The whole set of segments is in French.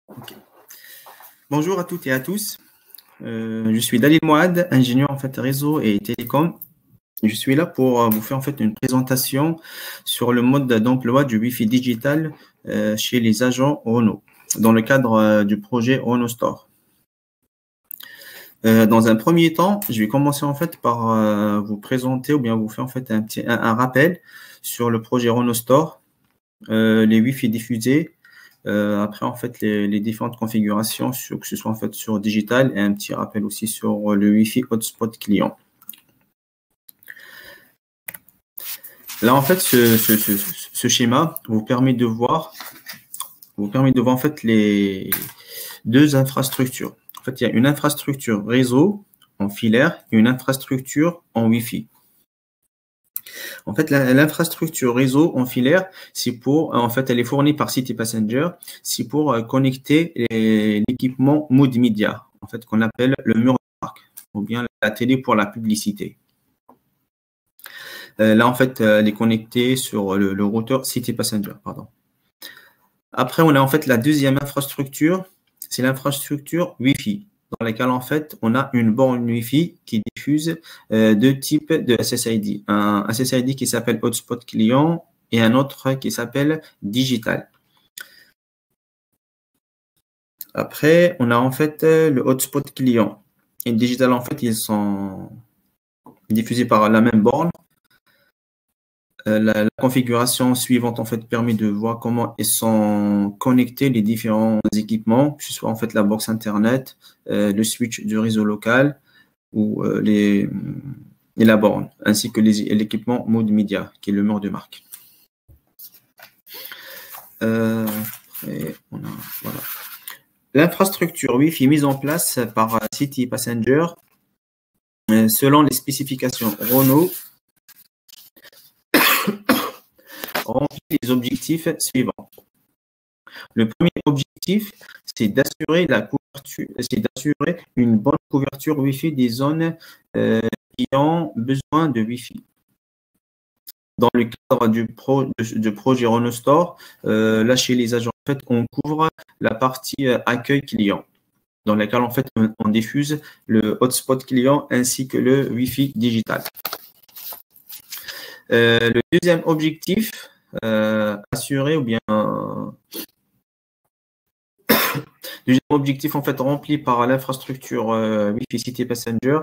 Ok. Bonjour à toutes et à tous. Je suis Dalil Moad, ingénieur en fait réseau et télécom. Je suis là pour vous faire en fait une présentation sur le mode d'emploi du Wi-Fi digital chez les agents Renault dans le cadre du projet Renault Store. Dans un premier temps, je vais commencer en fait par vous présenter ou bien vous faire en fait un rappel sur le projet Renault Store, les Wi-Fi diffusés. Après, en fait, les différentes configurations, que ce soit en fait sur digital et un petit rappel aussi sur le Wi-Fi hotspot client. Là, en fait, ce schéma vous permet de voir en fait les deux infrastructures. En fait, il y a une infrastructure réseau en filaire et une infrastructure en Wi-Fi. En fait, l'infrastructure réseau en filaire, en fait, elle est fournie par CityPassenger, c'est pour connecter l'équipement multimédia, en fait, qu'on appelle le mur de marque, ou bien la télé pour la publicité. Là, en fait, elle est connectée sur le routeur CityPassenger, pardon. Après, on a en fait la deuxième infrastructure, c'est l'infrastructure Wi-Fi, dans laquelle en fait on a une borne Wi-Fi qui diffuse deux types de SSID. Un SSID qui s'appelle hotspot client et un autre qui s'appelle digital. Après, on a en fait le hotspot client et le digital, en fait, ils sont diffusés par la même borne. La configuration suivante en fait permet de voir comment ils sont connectés les différents équipements, que ce soit en fait la box internet, le switch du réseau local ou et la borne, ainsi que l'équipement mode média qui est le mur de marque. Après, voilà. L'infrastructure Wi-Fi mise en place par CityPassenger selon les spécifications Renault remplit les objectifs suivants. Le premier objectif, c'est d'assurer une bonne couverture Wi-Fi des zones qui ont besoin de Wi-Fi. Dans le cadre du projet Renault Store, là chez les agents, en fait, on couvre la partie accueil client, dans laquelle en fait on diffuse le hotspot client ainsi que le Wi-Fi digital. Le deuxième objectif, assurer ou bien deuxième objectif en fait rempli par l'infrastructure Wi-Fi CityPassenger,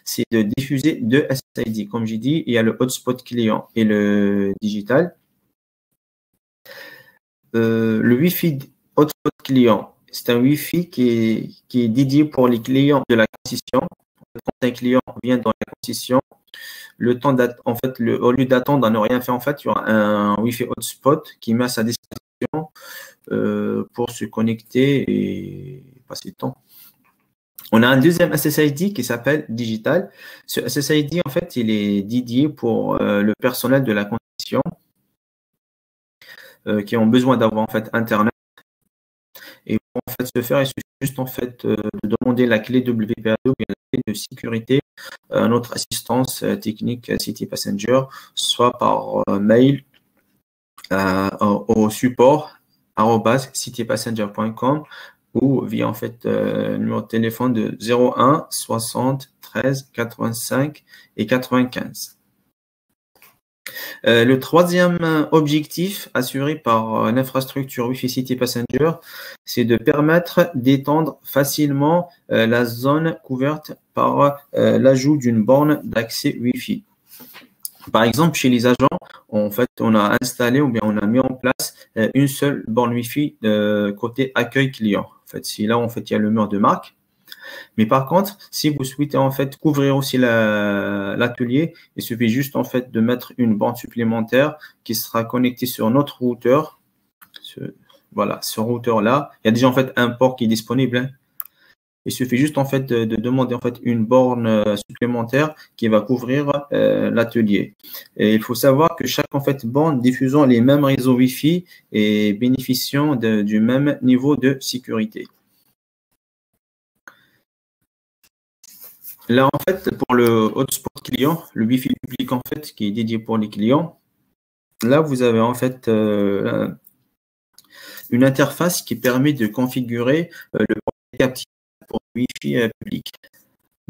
c'est de diffuser deux SSID. Comme j'ai dit, il y a le hotspot client et le digital. Le Wi-Fi hotspot client, c'est un Wi-Fi qui est dédié pour les clients de la concession. Quand un client vient dans la concession, le temps en fait, au lieu d'attendre à ne rien faire, en fait, il y aura un Wi-Fi hotspot qui met à sa disposition pour se connecter et passer le temps. On a un deuxième SSID qui s'appelle Digital. Ce SSID, en fait, il est dédié pour le personnel de la concession qui ont besoin d'avoir en fait Internet. Et pour en fait ce faire, il suffit juste en fait de demander la clé WPA2 ou la clé de sécurité à notre assistance technique CityPassenger, soit par mail au support @citypassenger.com ou via en fait le numéro de téléphone de 01 60 13 85 et 95. Le troisième objectif assuré par l'infrastructure Wi-Fi CityPassenger, c'est de permettre d'étendre facilement la zone couverte par l'ajout d'une borne d'accès Wi-Fi. Par exemple, chez les agents, en fait, on a installé ou bien on a mis en place une seule borne Wi-Fi côté accueil client. En fait, c'est là où en fait il y a le mur de marque. Mais par contre, si vous souhaitez en fait couvrir aussi l'atelier, il suffit juste en fait de mettre une borne supplémentaire qui sera connectée sur notre routeur. Voilà, ce routeur-là. Il y a déjà en fait un port qui est disponible, hein. Il suffit juste en fait de demander en fait une borne supplémentaire qui va couvrir l'atelier. Et il faut savoir que chaque en fait borne diffusant les mêmes réseaux Wi-Fi et bénéficiant du même niveau de sécurité. Là, en fait, pour le hotspot client, le Wi-Fi public, en fait, qui est dédié pour les clients, là, vous avez en fait une interface qui permet de configurer le portail captif pour le Wi-Fi public.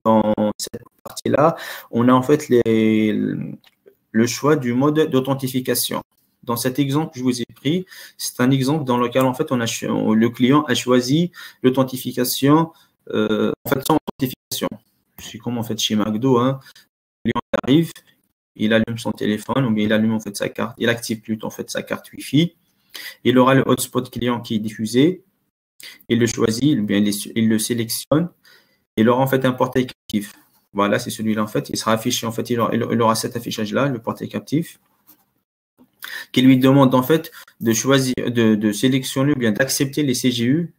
Dans cette partie-là, on a en fait le choix du mode d'authentification. Dans cet exemple que je vous ai pris, c'est un exemple dans lequel en fait le client a choisi l'authentification en fait sans authentification. C'est comme en fait chez McDo, hein. Le client arrive, il allume son téléphone ou bien il allume en fait sa carte, il active plutôt en fait sa carte Wi-Fi. Il aura le hotspot client qui est diffusé, il le choisit, ou bien il le sélectionne. Il aura en fait un portail captif. Voilà, c'est celui-là en fait. Il sera affiché en fait. Il aura cet affichage-là, le portail captif, qui lui demande en fait de choisir, de sélectionner ou bien d'accepter les CGU,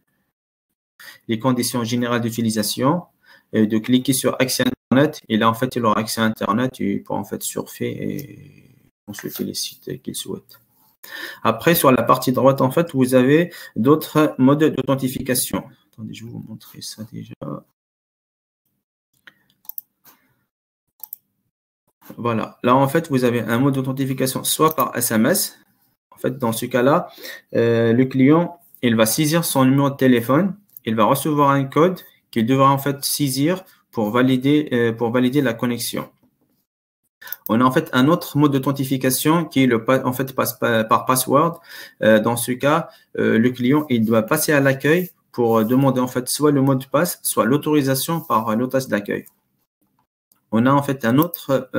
les conditions générales d'utilisation, et de cliquer sur accès à Internet. Et là en fait, il aura accès à Internet et il pourra en fait surfer et consulter les sites qu'il souhaite. Après, sur la partie droite en fait, vous avez d'autres modes d'authentification. Attendez, je vais vous montrer ça déjà. Voilà. Là, en fait, vous avez un mode d'authentification soit par SMS. En fait, dans ce cas-là, le client, il va saisir son numéro de téléphone. Il va recevoir un code qu'il devra en fait saisir pour valider la connexion. On a en fait un autre mode d'authentification qui est en fait passe par password. Dans ce cas, le client, il doit passer à l'accueil pour demander en fait soit le mot de passe, soit l'autorisation par l'hôtesse d'accueil. On a en fait un autre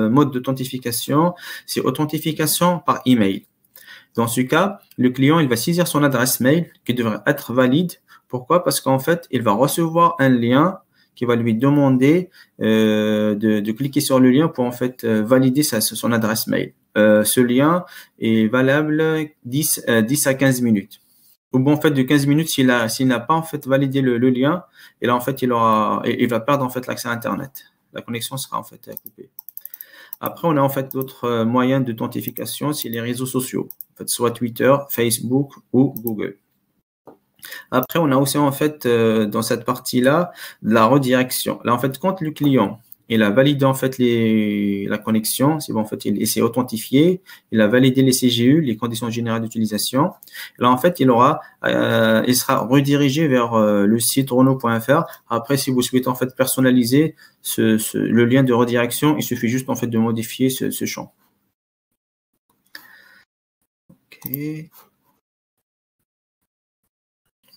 mode d'authentification, c'est authentification par email. Dans ce cas, le client il va saisir son adresse mail qui devrait être valide. Pourquoi? Parce qu'en fait, il va recevoir un lien qui va lui demander de cliquer sur le lien pour en fait valider son adresse mail. Ce lien est valable 10 à 15 minutes. Au bout en fait de 15 minutes, s'il n'a pas en fait validé le lien, et là en fait il va perdre en fait l'accès à Internet. La connexion sera en fait coupée. Après, on a en fait d'autres moyens d'authentification, c'est les réseaux sociaux, en fait, soit Twitter, Facebook ou Google. Après, on a aussi en fait dans cette partie-là la redirection. Là, en fait, quand le client il a validé en fait la connexion, c'est bon, en fait, il s'est authentifié, il a validé les CGU, les conditions générales d'utilisation. Là, en fait, il sera redirigé vers le site renault.fr. Après, si vous souhaitez en fait personnaliser le lien de redirection, il suffit juste en fait de modifier ce champ. Ok.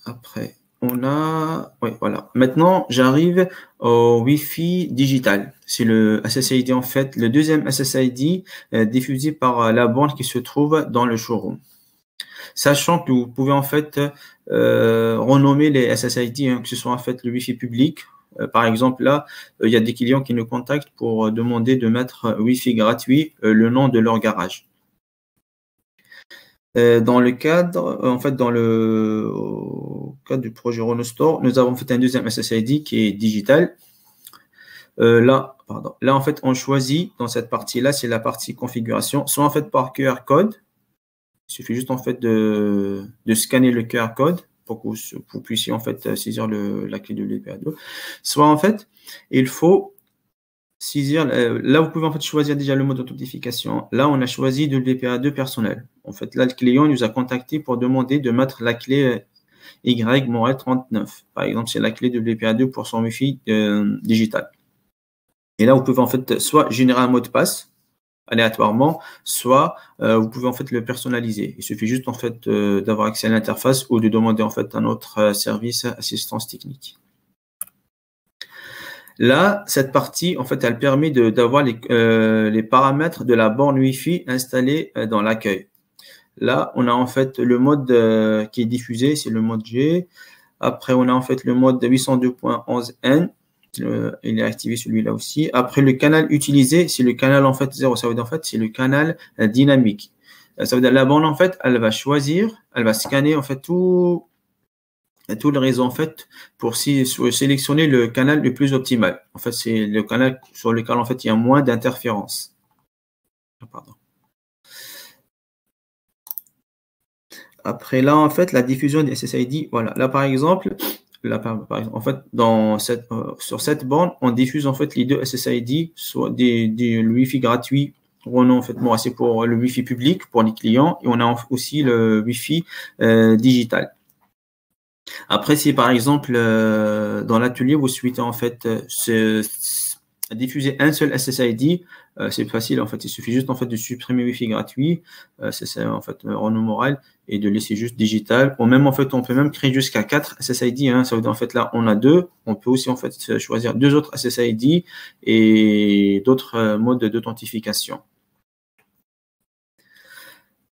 Après, oui, voilà. Maintenant, j'arrive au Wi-Fi digital. C'est le SSID, en fait, le deuxième SSID diffusé par la borne qui se trouve dans le showroom. Sachant que vous pouvez, en fait, renommer les SSID, hein, que ce soit, en fait, le Wi-Fi public. Par exemple, là, il y a des clients qui nous contactent pour demander de mettre Wi-Fi gratuit le nom de leur garage. Dans le cadre, en fait, dans le cadre du projet Renault Store, nous avons fait un deuxième SSID qui est digital. Là, en fait, on choisit dans cette partie-là, c'est la partie configuration, soit en fait par QR code. Il suffit juste en fait de scanner le QR code pour que vous puissiez en fait saisir la clé de l'EPA2. Soit en fait, il faut saisir, là, vous pouvez en fait choisir déjà le mode d'authentification. Là, on a choisi de l'EPA2 personnel. En fait, là, le client nous a contacté pour demander de mettre la clé YMOREL39. Par exemple, c'est la clé de l'EPA2 pour son Wi-Fi digital. Et là, vous pouvez en fait soit générer un mot de passe aléatoirement, soit vous pouvez en fait le personnaliser. Il suffit juste en fait d'avoir accès à l'interface ou de demander en fait un autre service assistance technique. Là, cette partie, en fait, elle permet d'avoir les paramètres de la borne Wi-Fi installée dans l'accueil. Là, on a en fait le mode qui est diffusé, c'est le mode G. Après, on a en fait le mode 802.11n. Il est activé celui-là aussi. Après, le canal utilisé, c'est le canal en fait 0. Ça veut dire en fait, c'est le canal dynamique. Ça veut dire la borne en fait, elle va choisir, elle va scanner en fait tout le réseau en fait pour sélectionner le canal le plus optimal. En fait, c'est le canal sur lequel en fait il y a moins d'interférences. Pardon. Après là, en fait, la diffusion des SSID, voilà. Là, par exemple, en fait, sur cette borne, on diffuse en fait les deux SSID, soit le Wi-Fi gratuit Renault, en fait, bon, c'est pour le Wi-Fi public pour les clients et on a aussi le Wi-Fi digital. Après, si par exemple, dans l'atelier, vous souhaitez en fait diffuser un seul SSID, c'est facile en fait. Il suffit juste en fait de supprimer Wi-Fi gratuit, c'est en fait Renault Morel, et de laisser juste digital. Ou même en fait, on peut même créer jusqu'à 4 SSID. Hein. Ça veut dire en fait là, on a 2. On peut aussi en fait choisir 2 autres SSID et d'autres modes d'authentification.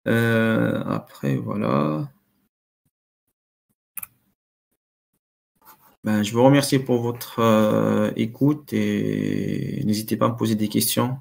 Après, voilà. Ben, je vous remercie pour votre écoute et n'hésitez pas à me poser des questions.